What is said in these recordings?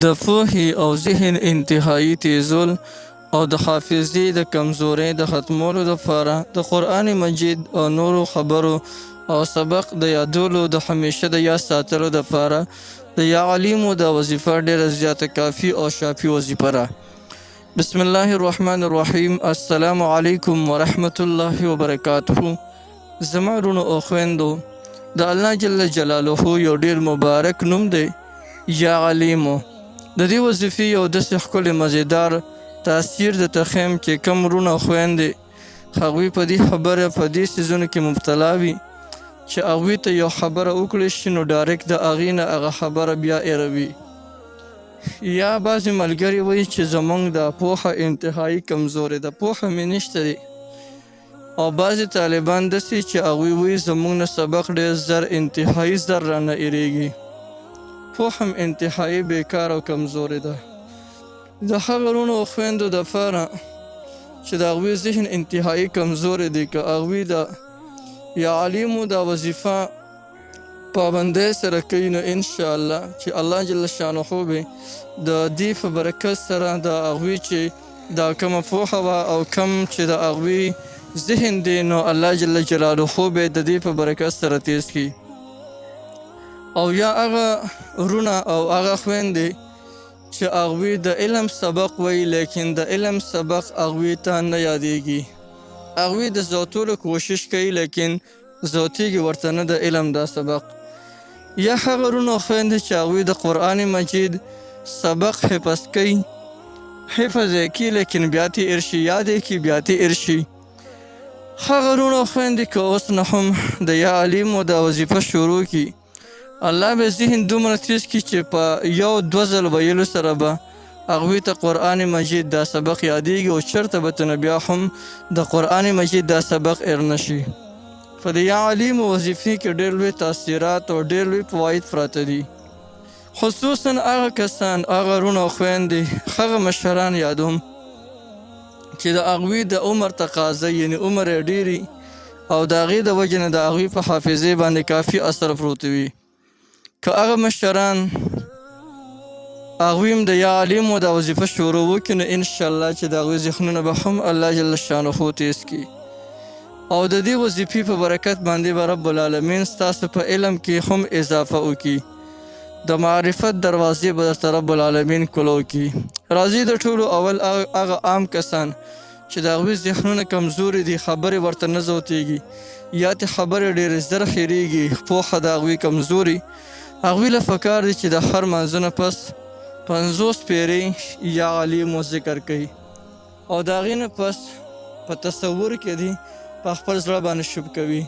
د پوهې او ذهن انتهایی تیزول او د حافظې د کمزورۍ د ختمولو لپاره د قرآن مجید او نورو خبرو او سبق د یادولو د همیشه د یاد ساتلو لپاره د یا علیمو د وظیفه ډیره زیاته کافي او شافي وظیفه ده. بسم الله الرحمن الرحیم. السلام علیکم ورحمت الله وبرکاته. زما رونو او خویندو، د الله جل جلاله یو ډیر مبارک نوم دی یا علیمو. د دې وظیفې یو داسې ښکلی مزیدار تاثیر درته ښیم چې کوم رونه خویندې هغوی په دې خبره په دې څیزونو کې مبتلا وي چې هغوی ته یو خبره وکړی شي نو ډایرکټ د هغې نه هغه خبره بیا ایروي. یا بعضې ملګري وایي چې زموږ د پوهه انتهایی کمزورې ده، پوهه مې نشته دی. او بعضې طالبان داسې چې هغوی وایي زموږ نه سبق ډېر زر انتهایی زر رانه ایریږي. پوهه هم انتهایی بیکار او کمزورې ده. د هغه رونو او خویندو دپاره چې د هغوی ذهن انتهایی کمزورې دی، که هغوی د یا علیمو دا وظیفه پابندۍ سره کوي نو انشاءالله چې الله جل شانه به د دې په برکت سره د هغوی چې دا کومه پوهه وه او کوم چې د هغوی ذهن دی نو الله جل جلاله به د دې په برکت سره تیز کړي. او یا هغه رونه او هغه خویندې چې هغوی د علم سبق وایي لیکن د علم سبق هغوی ته نه یادیږي، هغوی د زیاتولو کوشش کوي لیکن زیاتیږي ورته نه د علم دا سبق. یا هغه رونه او خویندې چې هغوی د قرآن مجید سبق حفظ کوي، حفظ یې کړي لیکن بیا ترې هېر شي، یاد یې کړي بیا ترې هېر شي. هغه رونه او خویندې که اوس نه هم د یا علیمو دا وظیفه شروع کړي، الله به ذهن دومره تیز کړي چې په یو دوه ځل ویلو سره به هغوی ته قرآن مجید دا سبق یادیږي او چېرته به تنه بیا هم د قرآن مجید دا سبق هېر نه شي. په د یا علیمو وظیفې کې ډېر لوی تاثیرات او ډېر لوی فواید پراته دي. خصوصا هغه کسان، هغه رونه او خویندې، هغه مشران یادوم چې د هغوی د عمر تقاضا یعنې عمر یې ډېري او د هغې د وجې نه د هغوی په حافظې باندې کافي اثر پروت وي. که هغه مشران هغوی هم د یا علیمو دا وظیفه شروع وکړي نو انشاءالله چې د هغوی ذهنونه به هم الله جل شانه تیز کړي او د دې وظیفې په برکت باندې به رب العالمین ستاسو په علم کې هم اضافه وکړي، د معرفت دروازې به درته رب العالمین کلو کړي. راځي د ټولو اول هغه عام کسان چې د هغوی ذهنونه کمزوري دي، خبرې ورته نه زوتېږي یا ته خبرې ډېرې زر هېرېږي، پوهه د هغوی کمزوري، هغوی له پکار دي چې د هر لمانځه نه پس 50 پیرې یا علیمو ذکر کوي او د هغې نه پس په تصور کې دي په خپل زړه باندې شوب کوي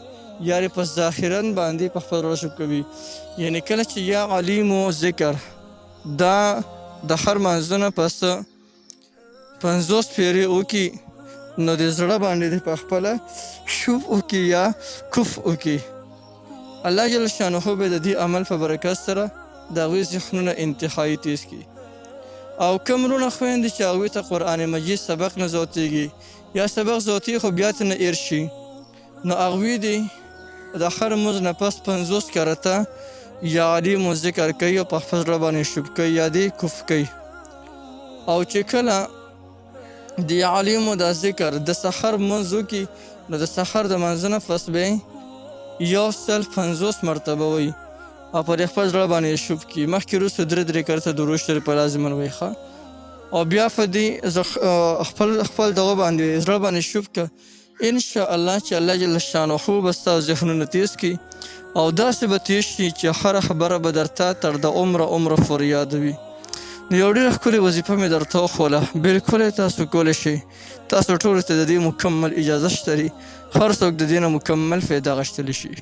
یا یې پس ظاهراً باندې په خپل زړه شوب کوي. یعنې کله چې یا علیمو ذکر دا د هر لمانځه نه پس 50 پیرې وکړي نو د زړه باندې په خپله شوب وکړي یا کف وکړي. الله جل شانه به د دې عمل په برکت سره د هغوی ذهنونه انتهایی تیز کړي. او کوم رونه خویندې چې هغوی ته قرآن مجید سبق نه زوتېږي یا سبق زوتېږي خو بیا ته نه هېر شي نو هغوی دې د هر لمونځ نه پس 50 کرته یا علیمو ذکر کوي او په خپل زړه باندې شوب کوي یا دې کف کوي. او چې کله د یا علیمو دا ذکر د سحر لمونځ وکړي نو د سحر د لمانځه نه پس به 150 مرتبه وایي او پر خپل زړه باندې شوب کړي. مخکې وروسته 3 کرته درود شریف په لازماً وایي ښه، او بیا په دې خپل دغه باندې زړه باندې شوب کړه انشاءالله چې الله جل شانه به ستا ذهنونه تیز کړي او داسې به تیز شي چې هره خبره به درته تر د عمره پورې یادوي. نو یو ډېره ښکلې وظیفه مې درته وښوله، بلکل یې تاسو کولی شئ. تاسو ټولو ته د دې مکمل اجازه شته، هر څوک د دې نه مکمل فایده اخیستلی شي.